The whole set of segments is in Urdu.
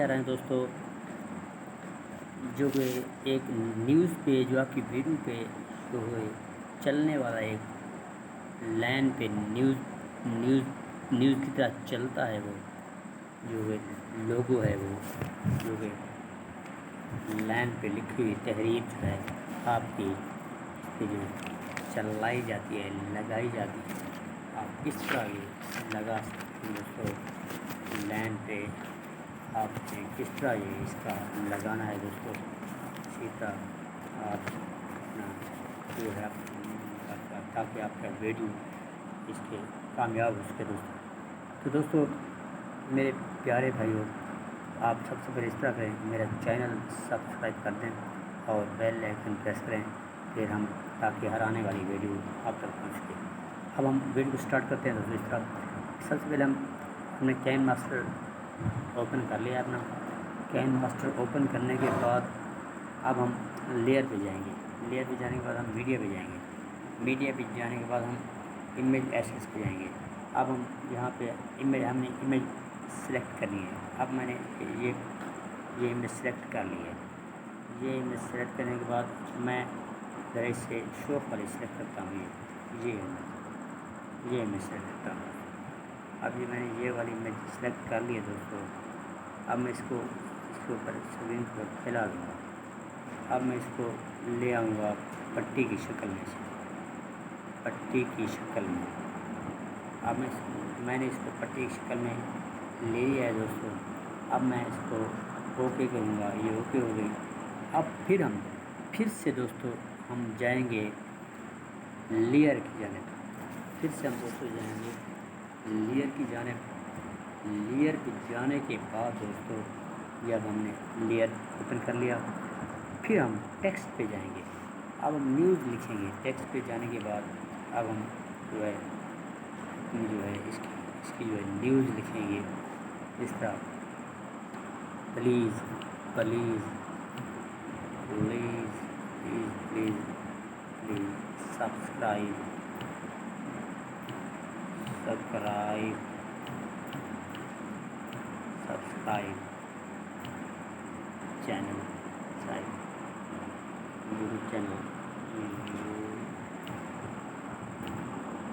کہہ رہے ہیں دوستو، جو کہ ایک نیوز پہ جو آپ کی ویڈیو پہ جو ہے چلنے والا ایک لائن پہ نیوز کی طرح چلتا ہے، وہ جو ہے لوگو ہے، وہ جو ہے لائن پہ لکھی ہوئی تحریر جو ہے آپ کی پہ جو چلائی جاتی ہے، لگائی جاتی ہے، آپ کس طرح یہ لگا سکتے ہیں دوستو لائن پہ؟ آپ نے کس طرح یہ اس کا لگانا ہے دوستو؟ اسی طرح آپ اپنا جو ہے تاکہ آپ کا ویڈیو اس کے کامیاب ہو سکے دوستو۔ تو دوستو میرے پیارے بھائیوں، آپ سب سے پہلے اس طرح کریں، میرا چینل سبسکرائب کر دیں اور بیل آئکن پریس کریں، پھر ہم تاکہ ہر آنے والی ویڈیو آپ تک پہنچ سکے۔ اب ہم ویڈیو کو اسٹارٹ کرتے ہیں دوستو۔ اس طرح سب سے پہلے ہم نے کین ماسٹر اوپن کر لیا اپنا۔ کین ماسٹر اوپن کرنے کے بعد اب ہم لیئر پہ جائیں گے۔ لیئر پہ جانے کے بعد ہم میڈیا پہ جائیں گے۔ میڈیا پہ جانے کے بعد ہم امیج ایسیز پہ جائیں گے۔ اب ہم یہاں پہ ہم نے امیج سلیکٹ کرنی ہے۔ اب میں نے یہ امیج سلیکٹ کر لی ہے۔ یہ امیج سلیکٹ کرنے کے بعد میں ذرا اس سے شوق والی سلیکٹ کرتا ہوں، یہ امیج سلیکٹ کرتا ہوں۔ اب یہ میں نے یہ والی امیج سلیکٹ کر لی ہے دوستو۔ اب میں اس کے اوپر اسکرین پر پھیلا دوں گا۔ اب میں اس کو لے آؤں گا پٹی کی شکل میں سے، پٹی کی شکل میں۔ اب میں نے اس کو پٹی کی شکل میں لے لیا ہے دوستو۔ اب میں اس کو اوکے کروں گا، یہ اوکے ہو گئی۔ اب پھر سے دوستو ہم جائیں گے لیئر کی جانب۔ پھر سے ہم دوستو جائیں گے لیئر کی جانب۔ لیئر پہ جانے کے بعد دوستو یہ اب ہم نے لیئر اوپن کر لیا۔ پھر ہم ٹیکسٹ پہ جائیں گے۔ اب ہم نیوز لکھیں گے۔ ٹیکسٹ پہ جانے کے بعد اب ہم جو ہے اس کی جو ہے نیوز لکھیں گے اس طرح: please please please please please please subscribe channel YouTube channel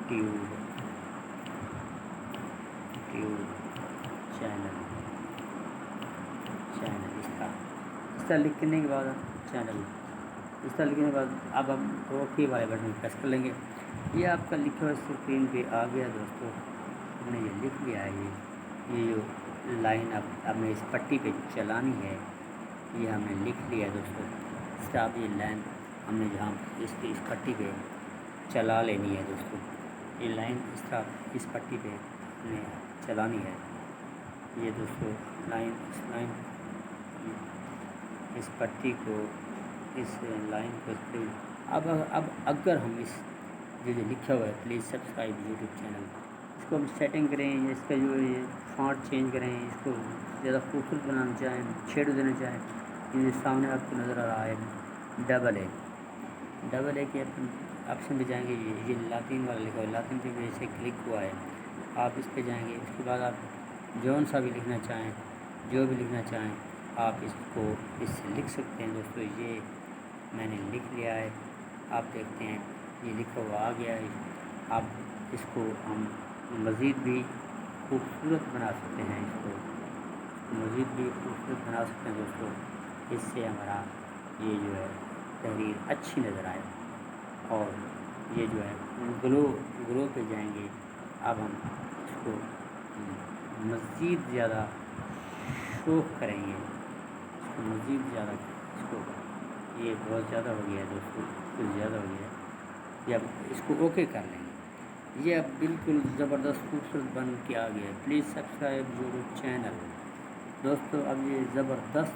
tube channel اس طرح لکھنے کے بعد چینل اس طرح لکھنے کے بعد اب ہم اوکے والے بٹن پریس کر لیں گے۔ یہ آپ کا لکھا ہوا اسکرین پہ آ گیا دوستو۔ ہم نے یہ لکھ لیا ہے۔ یہ جو لائن اب ہمیں اس پٹی پہ چلانی ہے، یہ ہم نے لکھ لیا ہے دوستو۔ اس طرح اب یہ لائن ہم نے جہاں اس پٹی پہ چلا لینی ہے دوستو۔ یہ لائن اس طرح اس پٹی پہ ہمیں چلانی ہے۔ یہ دوستو اس پٹی کو اس لائن کو اب اگر ہم جو لکھا ہوا ہے پلیز سبسکرائب یوٹیوب چینل، اس کو ہم سیٹنگ کریں، اس کا جو ہے فونٹ چینج کریں، اس کو زیادہ خوبصورت بنانا چاہیں، شیڈو دینا چاہیں، یہ سامنے آپ کو نظر آ رہا ہے ڈبل اے کے آپشن پہ جائیں گے۔ یہ لاطین والا لکھا ہوا ہے، لاطین پہ جیسے کلک ہوا ہے آپ اس پہ جائیں گے۔ اس کے بعد آپ جون سا بھی لکھنا چاہیں، جو بھی لکھنا چاہیں آپ اس کو اس سے لکھ سکتے ہیں دوستو۔ یہ میں نے لکھ لیا ہے، آپ دیکھتے ہیں یہ لکھا ہوا آ گیا ہے۔ اب اس کو ہم مزید بھی خوبصورت بنا سکتے ہیں، دوستو۔ اس سے ہمارا یہ جو ہے تحریر اچھی نظر آئے اور یہ جو ہے گلو پہ جائیں گے۔ اب ہم اس کو مزید زیادہ شوق کریں گے، اس کو مزید زیادہ یہ بہت زیادہ ہو گیا ہے دوستو، کچھ زیادہ ہو گیا ہے۔ یہ اب اس کو اوکے کر لیں گے۔ یہ اب بالکل زبردست خوبصورت بن کے آ گیا ہے۔ پلیز سبسکرائب یوٹیوب چینل دوستو۔ اب یہ زبردست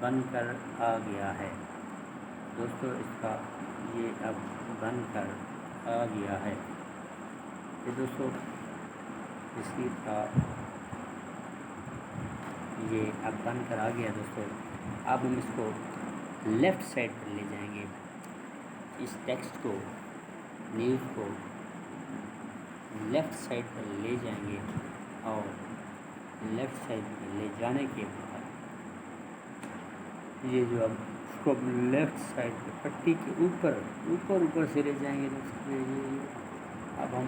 بن کر آ گیا ہے دوستو۔ اس کا یہ اب بن کر آ گیا ہے یہ دوستو۔ اسی کا یہ اب بن کر آ گیا دوستو۔ اب ہم اس کو لیفٹ سائڈ پر لے جائیں گے۔ اس ٹیکسٹ کو، نیوز کو لیفٹ سائڈ پر لے جائیں گے اور لیفٹ سائڈ پر لے جانے کے بعد یہ جو اب اس کو لیفٹ سائڈ پہ پٹی کے اوپر سے لے جائیں گے تو اب ہم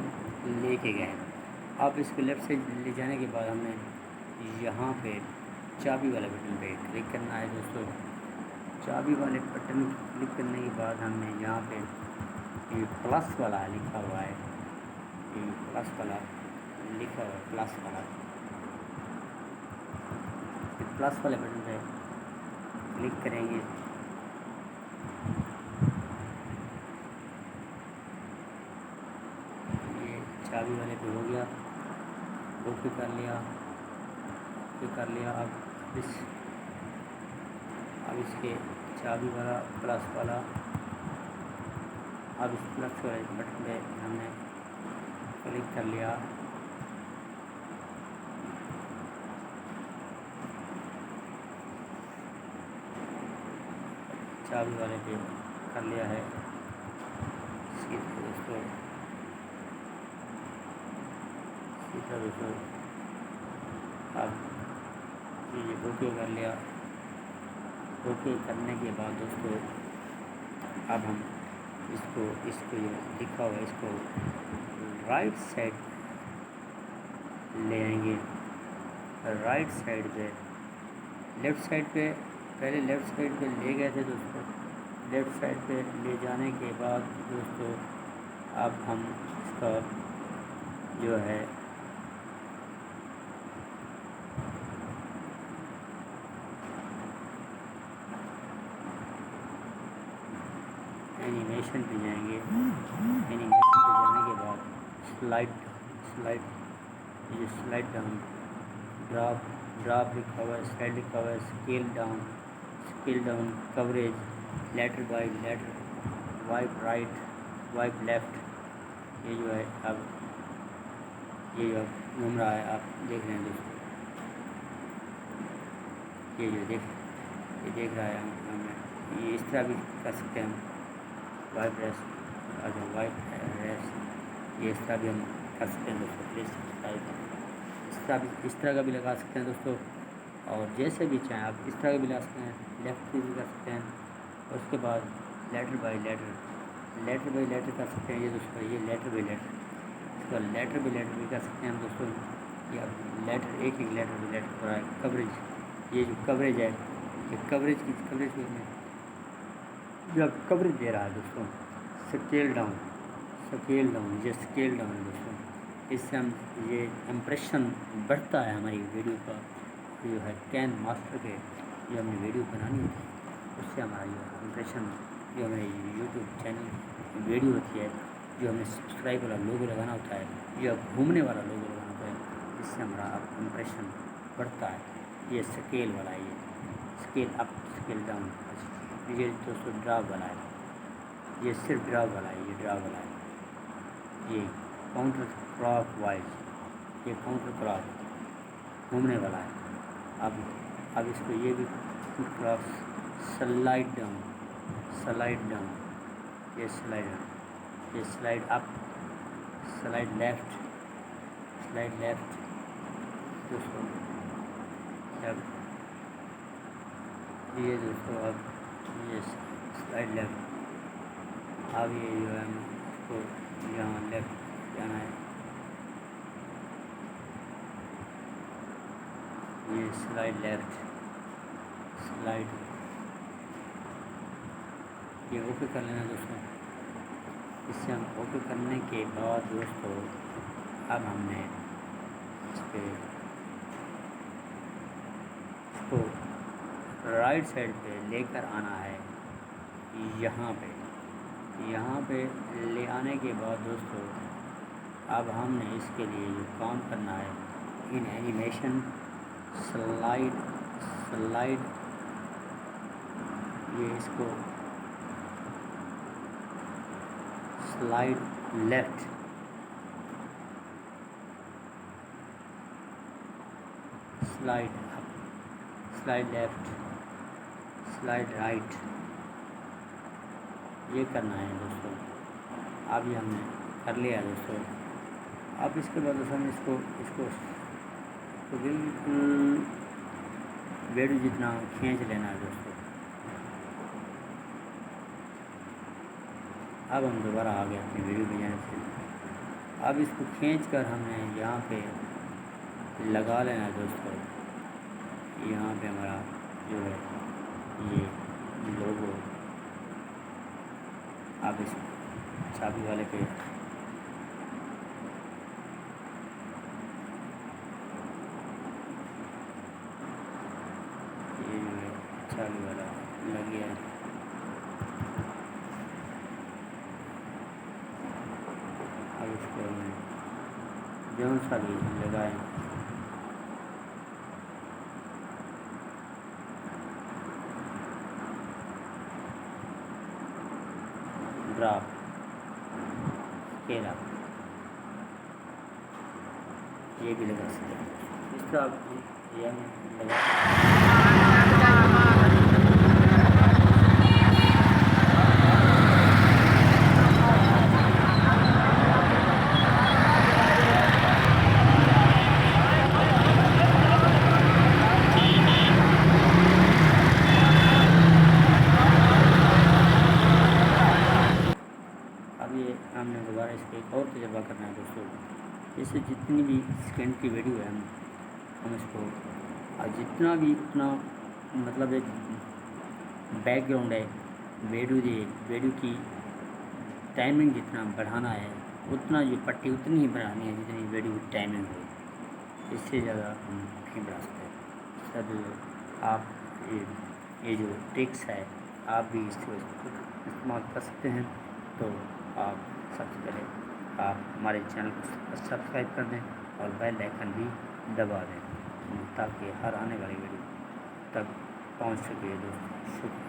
لے کے گئے. اب اس کو لیفٹ سائڈ لے جانے کے بعد ہمیں یہاں پہ چابی والے بٹن پہ کلک کرنا ہے دوستو. چابی والے بٹن کلک کرنے کے بعد ہم نے یہاں پہ یہ پلس والا لکھا ہوا ہے، یہ پلس والا لکھا ہوا ہے، پلس والے بٹن پہ کلک کریں گے. یہ چابی والے پہ ہو گیا، اوکے کر لیا. اب اس کے چابی والا پلس والا، اب اس پلس والے بٹن پہ ہم نے کلک کر لیا. چابی والے پہ کر لیا ہے سیدھا دوستو. اب یہ اوکے کر لیا. اوکے کرنے کے بعد دوستو اب ہم اس کو یہ لکھا ہوا ہے اس کو رائٹ سائڈ لے آئیں گے. رائٹ سائڈ پہ لیفٹ سائڈ پہ پہلے لیفٹ سائڈ پہ لے گئے تھے دوستو. لیفٹ سائڈ پہ لے جانے کے بعد دوستو اب ہم اس کا جو ہے اینیمیشن پہ جائیں گے. اینیمیشن پہ جانے کے بعد سلائڈ ڈاؤن ڈراپ لکھا ہوا ہے، سلائڈ لکھا ہوا ہے، scale down coverage, letter by letter, wipe right, wipe left. یہ جو ہے اب گھوم رہا ہے، آپ دیکھ رہے ہیں دوستو. یہ جو دیکھ رہا ہے ہمیں یہ اس طرح بھی کر سکتے ہیں ہم. وائپ ریس یہ اس طرح بھی ہم کر سکتے ہیں دوستو. پلیز سبسکرائب اس طرح کا بھی لگا سکتے ہیں دوستو، اور جیسے بھی چاہیں آپ اس طرح کا بھی لگا سکتے ہیں. لیفٹ بھی کر سکتے ہیں. اور اس کے بعد لیٹر بائی لیٹر کر سکتے ہیں. یہ دوستو یہ لیٹر بائی لیٹر، اس کا لیٹر بائی لیٹر بھی کر سکتے ہیں ہم دوستو. یہ لیٹر ایک لیٹر بائی لیٹر پر ہے. کوریج، یہ جو کوریج ہے یہ کوریج میں جو کوریج دے رہا ہے دوستو. اسکیل ڈاؤن یہ اسکیل ڈاؤن ہے دوستو. اس سے ہم یہ امپریشن بڑھتا ہے ہماری ویڈیو کا جو ہے کین ماسٹر کے جو ہم نے ویڈیو بنانی ہوتی ہے اس سے ہمارا جو امپریشن جو ہمیں یوٹیوب چینل ویڈیو ہوتی ہے جو ہمیں سبسکرائب والا لوگو لگانا ہوتا ہے یا گھومنے والا لوگو لگانا ہوتا ہے، اس سے ہمارا امپریشن بڑھتا ہے. یہ اسکیل والا ہے، یہ اسکیل اپ اسکیل ڈاؤن. یہ دوستو ڈراپ والا ہے، یہ صرف ڈراپ والا ہے. یہ کاؤنٹر کلاک وائز، یہ کاؤنٹر کلاک گھومنے والا ہے. اب اس کو یہ بھی کلاک سلائڈ ڈاؤن، یہ سلائڈ اپ، سلائڈ لیفٹ دوستو. یہ دوستو اب یہ سلائڈ لیفٹ. اب یہ جو ہے اس کو یہاں لیفٹ جانا ہے. یہ سلائڈ لیفٹ یہ اوپر کر لینا دوستو. اس سے ہم اوپر کرنے کے بعد دوستو اب ہم نے اس کو رائٹ سائڈ پہ لے کر آنا ہے. یہاں پہ لے آنے کے بعد دوستو اب ہم نے اس کے لیے جو کام کرنا ہے ان اینیمیشن سلائڈ یہ اس کو سلائڈ لیفٹ، سلائڈ اپ، سلائڈ لیفٹ، سلائڈ رائٹ یہ کرنا ہے دوستو. اب یہ ہم نے کر لیا ہے دوستو. اب اس کے بعد ہم اس کو بالکل ویڈیو جتنا کھینچ لینا ہے دوستو. اب ہم دوبارہ آ گئے اپنی ویڈیو میں جانے سے. اب اس کو کھینچ کر ہم نے یہاں پہ لگا لینا ہے دوستوں. یہاں پہ ہمارا جو ہے یہ لوگو آپ اس چابی والے پہ یہ جو ہے چابی والا لگ گیا ہے. اب اس کو ہمیں جو سا بھی لگائیں ڈراپ کیلا یہ بھی لگا سکتے ہیں. اس کا یہ ہم لگا اب یہ ہم نے دوبارہ اس کو ایک اور تجربہ کرنا ہے دوستوں. جیسے جتنی بھی سیکنڈ کی ویڈیو ہے ہم اس کو جتنا بھی اتنا مطلب ایک بیک گراؤنڈ ہے ویڈیو کی ٹائمنگ جتنا بڑھانا ہے اتنا یہ پٹی اتنی ہی بڑھانی ہے جتنی ویڈیو کی ٹائمنگ ہو. اس سے زیادہ ہم نہیں بڑھا سکتے. سب آپ یہ جو ٹرکس ہے آپ بھی اس کو استعمال کر سکتے ہیں. تو آپ سب سے پہلے آپ ہمارے چینل کو سبسکرائب کر دیں اور بیل آئیکن بھی دبا دیں تاکہ ہر آنے والی ویڈیو تک پہنچ سکے دوستوں. شکریہ.